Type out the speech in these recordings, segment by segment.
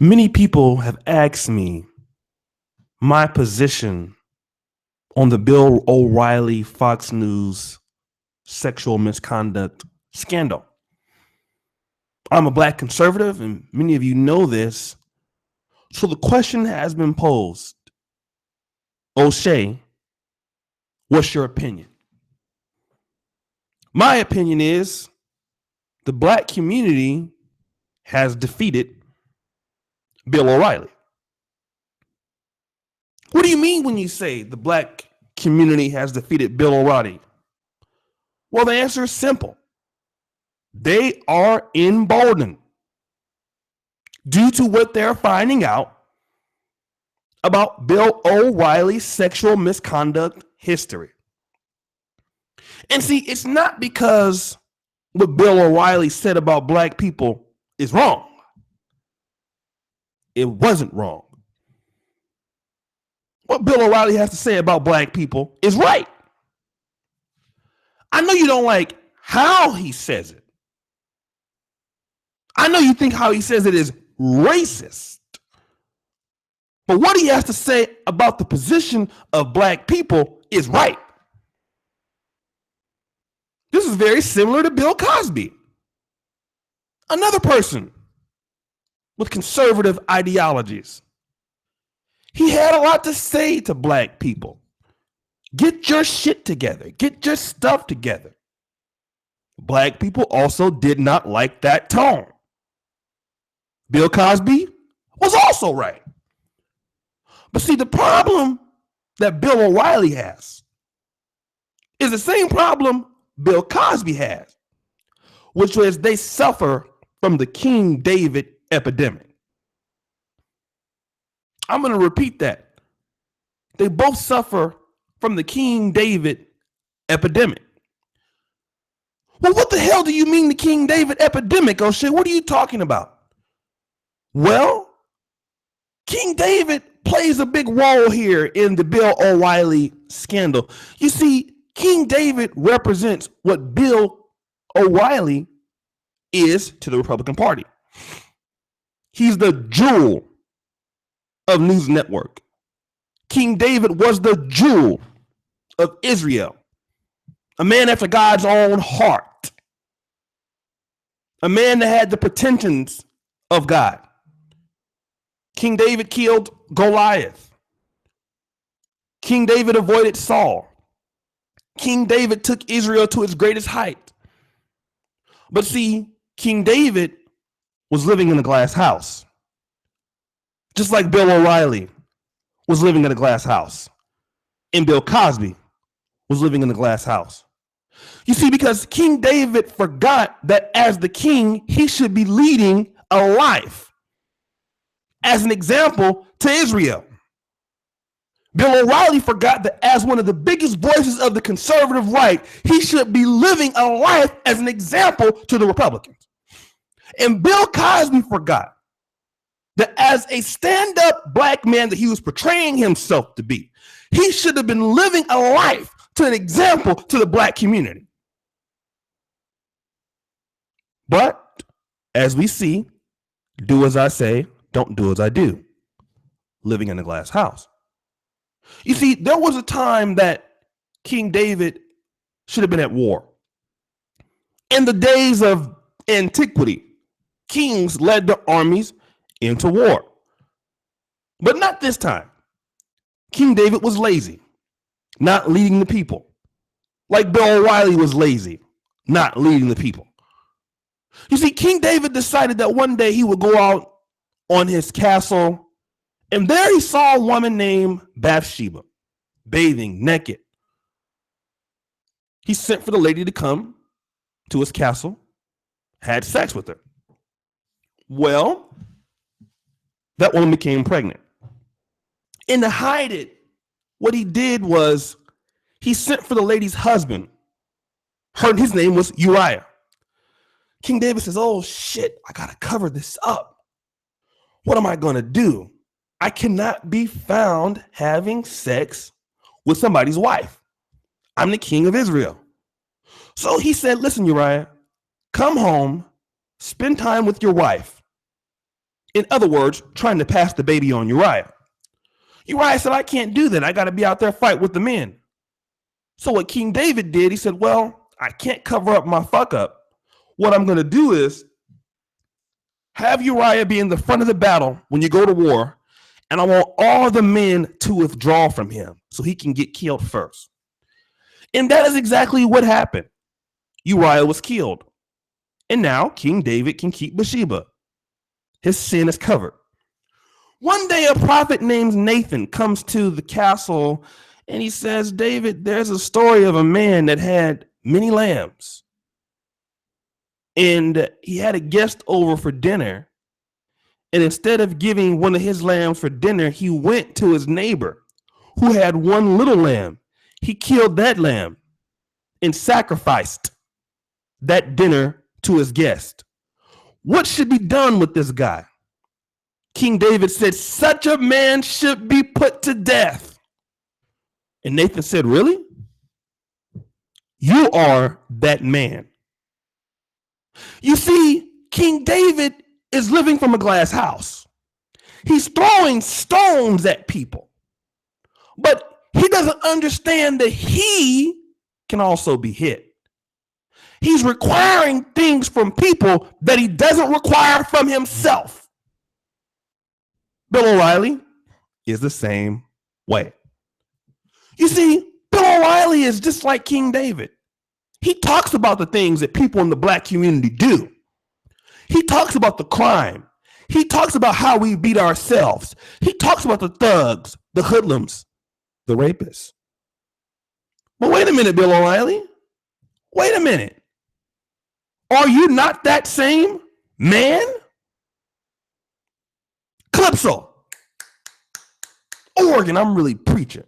Many people have asked me my position on the Bill O'Reilly Fox News sexual misconduct scandal. I'm a black conservative, and many of you know this. So the question has been posed, O'Shea, what's your opinion? My opinion is the black community has defeated Bill O'Reilly. What do you mean when you say the black community has defeated Bill O'Reilly? Well, the answer is simple. They are emboldened due to what they're finding out about Bill O'Reilly's sexual misconduct history. And see, it's not because what Bill O'Reilly said about black people is wrong. It wasn't wrong. What Bill O'Reilly has to say about black people is right. I know you don't like how he says it. I know you think how he says it is racist. But what he has to say about the position of black people is right. This is very similar to Bill Cosby, another person with conservative ideologies. He had a lot to say to black people. Get your shit together. Get your stuff together. Black people also did not like that tone. Bill Cosby was also right. But see, the problem that Bill O'Reilly has is the same problem Bill Cosby has, which was they suffer from the King David epidemic. I'm going to repeat that. They both suffer from the King David epidemic. Well, what the hell do you mean the King David epidemic, O'Shea? What are you talking about? Well, King David plays a big role here in the Bill O'Reilly scandal. You see, King David represents what Bill O'Reilly is to the Republican Party. He's the jewel of News Network. King David was the jewel of Israel, a man after God's own heart, a man that had the pretensions of God. King David killed Goliath. King David avoided Saul. King David took Israel to its greatest height. But see, King David was living in a glass house, just like Bill O'Reilly was living in a glass house, and Bill Cosby was living in a glass house. You see, because King David forgot that as the king, he should be leading a life as an example to Israel. Bill O'Reilly forgot that as one of the biggest voices of the conservative right, he should be living a life as an example to the Republicans. And Bill Cosby forgot that as a stand-up black man that he was portraying himself to be, he should have been living a life to an example to the black community. But as we see, do as I say, don't do as I do. Living in a glass house. You see, there was a time that King David should have been at war. In the days of antiquity, kings led their armies into war. But not this time. King David was lazy, not leading the people. Like Bill O'Reilly was lazy, not leading the people. You see, King David decided that one day he would go out on his castle, and there he saw a woman named Bathsheba, bathing naked. He sent for the lady to come to his castle, had sex with her. Well, that woman became pregnant. And to hide it, what he did was he sent for the lady's husband. His name was Uriah. King David says, oh shit, I gotta cover this up. What am I gonna do? I cannot be found having sex with somebody's wife. I'm the king of Israel. So he said, listen, Uriah, come home, spend time with your wife. In other words, trying to pass the baby on Uriah. Uriah said, I can't do that. I got to be out there fight with the men. So what King David did, he said, well, I can't cover up my fuck up. What I'm going to do is have Uriah be in the front of the battle when you go to war, and I want all the men to withdraw from him so he can get killed first. And that is exactly what happened. Uriah was killed. And now King David can keep Bathsheba. His sin is covered. One day a prophet named Nathan comes to the castle and he says, David, there's a story of a man that had many lambs. And he had a guest over for dinner. And instead of giving one of his lambs for dinner, he went to his neighbor who had one little lamb. He killed that lamb and sacrificed that dinner to his guest. What should be done with this guy? King David said, such a man should be put to death. And Nathan said, really? You are that man. You see, King David is living from a glass house. He's throwing stones at people. But he doesn't understand that he can also be hit. He's requiring things from people that he doesn't require from himself. Bill O'Reilly is the same way. You see, Bill O'Reilly is just like King David. He talks about the things that people in the black community do. He talks about the crime. He talks about how we beat ourselves. He talks about the thugs, the hoodlums, the rapists. But wait a minute, Bill O'Reilly. Wait a minute. Are you not that same man? Calypso. Oregon, I'm really preaching.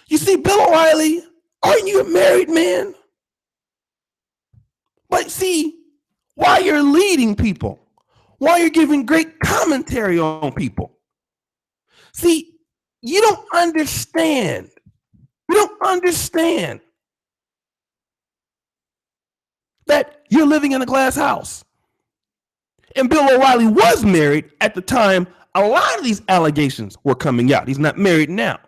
You see, Bill O'Reilly, aren't you a married man? But see, while you're leading people, while you're giving great commentary on people, see, you don't understand. You don't understand that you're living in a glass house. And Bill O'Reilly was married at the time a lot of these allegations were coming out. He's not married now.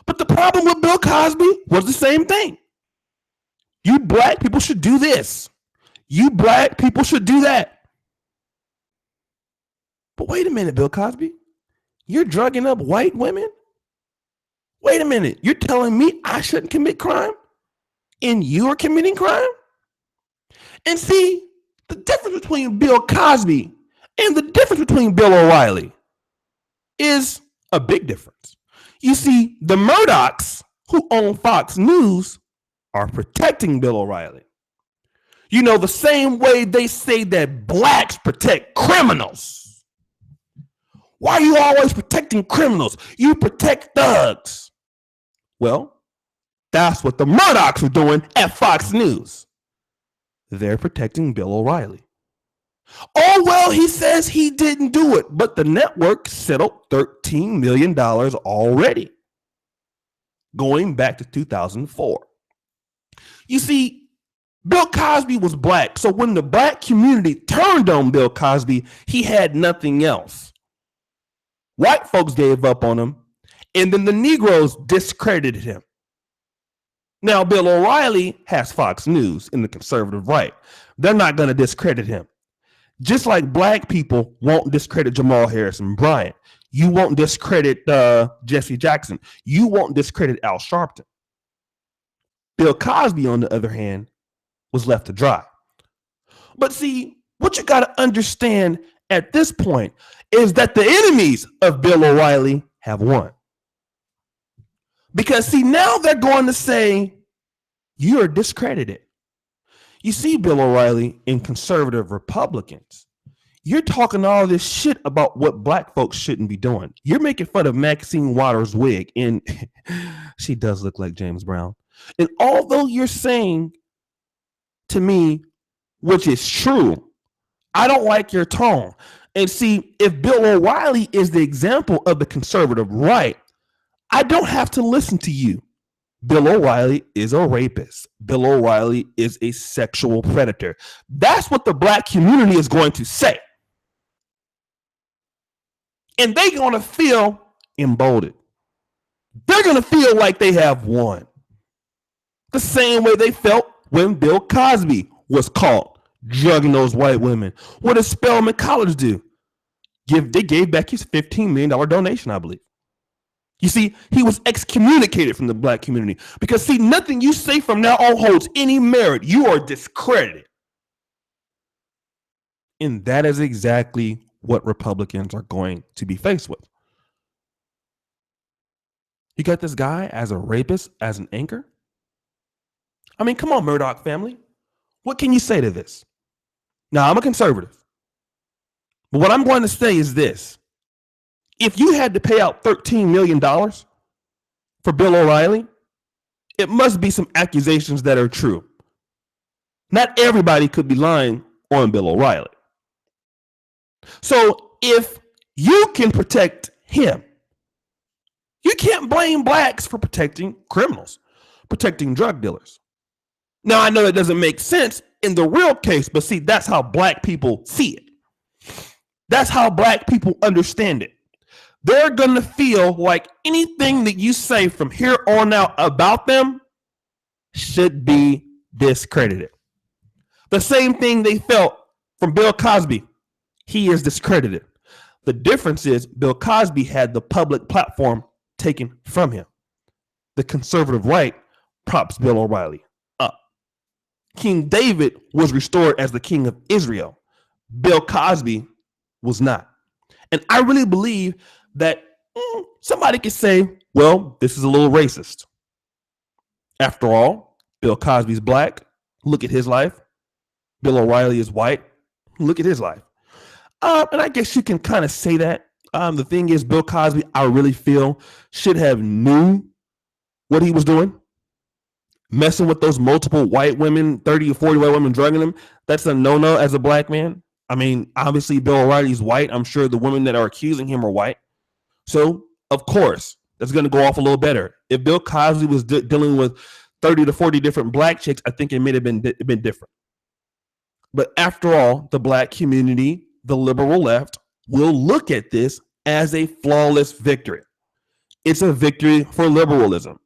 But the problem with Bill Cosby was the same thing. You black people should do this. You black people should do that. But wait a minute, Bill Cosby. You're drugging up white women? Wait a minute. You're telling me I shouldn't commit crime? And you're committing crime? And see, the difference between Bill Cosby and the difference between Bill O'Reilly is a big difference. You see, the Murdochs who own Fox News are protecting Bill O'Reilly. You know, the same way they say that blacks protect criminals. Why are you always protecting criminals? You protect thugs. Well, that's what the Murdochs are doing at Fox News. They're protecting Bill O'Reilly. Oh, well, he says he didn't do it, but the network settled $13 million already, going back to 2004. You see, Bill Cosby was black, so when the black community turned on Bill Cosby, he had nothing else. White folks gave up on him, and then the Negroes discredited him. Now, Bill O'Reilly has Fox News in the conservative right. They're not going to discredit him. Just like black people won't discredit Jamal Harrison Bryant. You won't discredit Jesse Jackson. You won't discredit Al Sharpton. Bill Cosby, on the other hand, was left to dry. But see, what you got to understand at this point is that the enemies of Bill O'Reilly have won. Because see, now they're going to say, you're discredited. You see, Bill O'Reilly and conservative Republicans, you're talking all this shit about what black folks shouldn't be doing. You're making fun of Maxine Waters' wig, and she does look like James Brown. And although you're saying to me, which is true, I don't like your tone. And see, if Bill O'Reilly is the example of the conservative right, I don't have to listen to you. Bill O'Reilly is a rapist. Bill O'Reilly is a sexual predator. That's what the black community is going to say. And they're going to feel emboldened. They're going to feel like they have won. The same way they felt when Bill Cosby was caught drugging those white women. What did Spelman College do? They gave back his $15 million donation, I believe. You see, he was excommunicated from the black community because, see, nothing you say from now on holds any merit. You are discredited. And that is exactly what Republicans are going to be faced with. You got this guy as a rapist, as an anchor. I mean, come on, Murdoch family. What can you say to this? Now, I'm a conservative. But what I'm going to say is this. If you had to pay out $13 million for Bill O'Reilly, it must be some accusations that are true. Not everybody could be lying on Bill O'Reilly. So if you can protect him, you can't blame blacks for protecting criminals, protecting drug dealers. Now, I know it doesn't make sense in the real case, but see, that's how black people see it. That's how black people understand it. They're going to feel like anything that you say from here on out about them should be discredited. The same thing they felt from Bill Cosby. He is discredited. The difference is Bill Cosby had the public platform taken from him. The conservative right props Bill O'Reilly up. King David was restored as the king of Israel. Bill Cosby was not. And I really believe that somebody could say, well, this is a little racist. After all, Bill Cosby's black. Look at his life. Bill O'Reilly is white. Look at his life. And I guess you can kind of say that. The thing is, Bill Cosby, I really feel, should have knew what he was doing. Messing with those multiple white women, 30 or 40 white women drugging him, that's a no-no as a black man. I mean, obviously, Bill O'Reilly's white. I'm sure the women that are accusing him are white. So, of course, that's going to go off a little better. If Bill Cosby was dealing with 30 to 40 different black chicks, I think it may have been different. But after all, the black community, the liberal left, will look at this as a flawless victory. It's a victory for liberalism.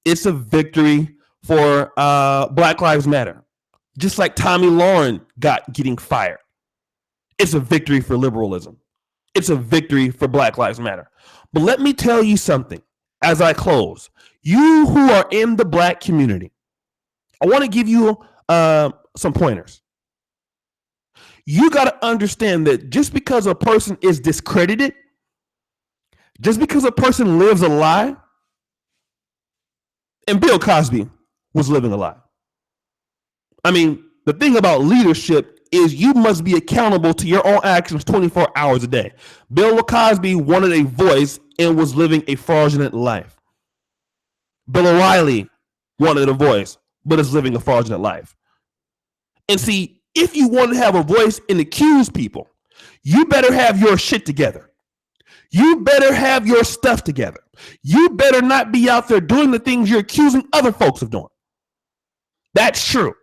It's a victory for Black Lives Matter. Just like Tommy Lauren getting fired. It's a victory for liberalism. It's a victory for Black Lives Matter. But let me tell you something as I close. You who are in the black community, I want to give you some pointers. You got to understand that just because a person is discredited, just because a person lives a lie, and Bill Cosby was living a lie. I mean, the thing about leadership is you must be accountable to your own actions 24 hours a day. Bill Cosby wanted a voice and was living a fraudulent life. Bill O'Reilly wanted a voice, but is living a fraudulent life. And see, if you want to have a voice and accuse people, you better have your shit together. You better have your stuff together. You better not be out there doing the things you're accusing other folks of doing. That's true.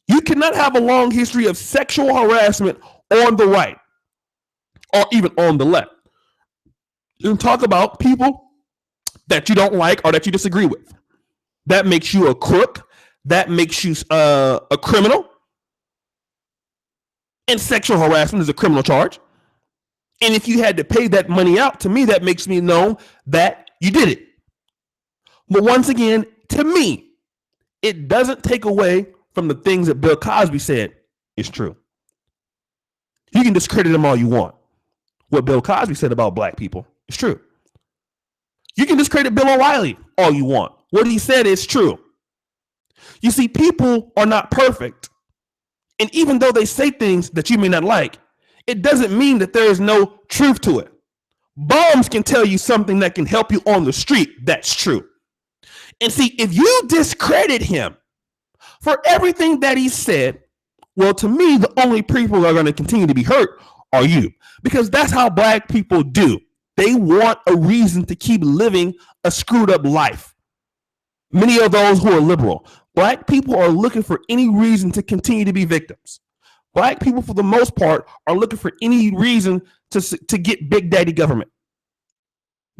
You cannot have a long history of sexual harassment on the right or even on the left. You can talk about people that you don't like or that you disagree with. That makes you a crook. That makes you a criminal. And sexual harassment is a criminal charge. And if you had to pay that money out, to me, that makes me know that you did it. But once again, to me, it doesn't take away from the things that Bill Cosby said is true. You can discredit him all you want. What Bill Cosby said about black people is true. You can discredit Bill O'Reilly all you want. What he said is true. You see, people are not perfect. And even though they say things that you may not like, it doesn't mean that there is no truth to it. Bombs can tell you something that can help you on the street. That's true. And see, if you discredit him for everything that he said, well, to me, the only people that are going to continue to be hurt are you. Because that's how black people do. They want a reason to keep living a screwed up life. Many of those who are liberal, black people are looking for any reason to continue to be victims. Black people, for the most part, are looking for any reason to get big daddy government.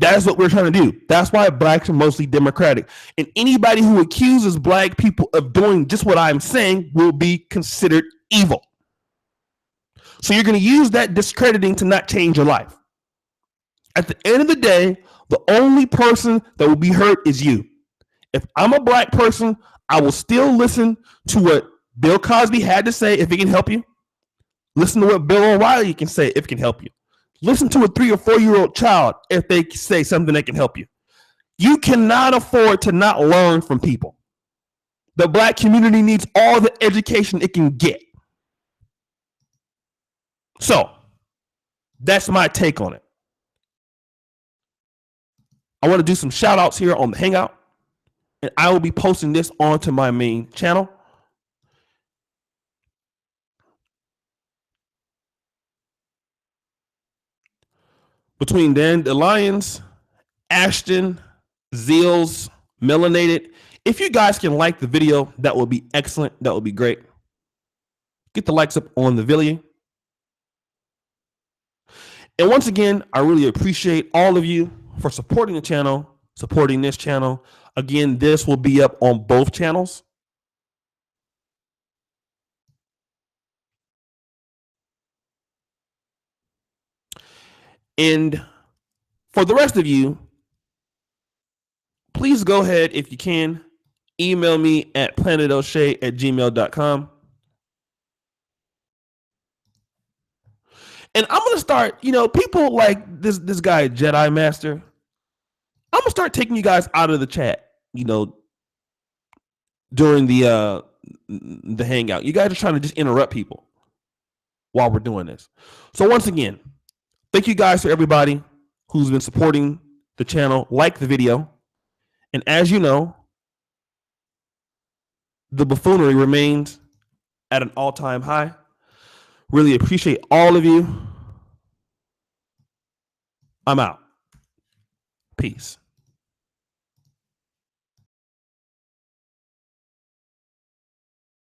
That's what we're trying to do. That's why blacks are mostly Democratic. And anybody who accuses black people of doing just what I'm saying will be considered evil. So you're going to use that discrediting to not change your life. At the end of the day, the only person that will be hurt is you. If I'm a black person, I will still listen to what Bill Cosby had to say if it can help you. Listen to what Bill O'Reilly can say if it can help you. Listen to a 3 or 4-year-old child if they say something that can help you. You cannot afford to not learn from people. The black community needs all the education it can get. So that's my take on it. I want to do some shout outs here on the Hangout, and I will be posting this onto my main channel. Between Dandelions, Ashton, Zeals, Melanated, if you guys can like the video, that would be excellent. That would be great. Get the likes up on the video. And once again, I really appreciate all of you for supporting the channel, supporting this channel. Again, this will be up on both channels. And for the rest of you, please go ahead, if you can, email me at planetoshay@gmail.com. And I'm going to start, people like this guy, Jedi Master, I'm going to start taking you guys out of the chat, during the Hangout. You guys are trying to just interrupt people while we're doing this. So once again, thank you guys for everybody who's been supporting the channel. Like the video. And as you know, the buffoonery remains at an all-time high. Really appreciate all of you. I'm out. Peace.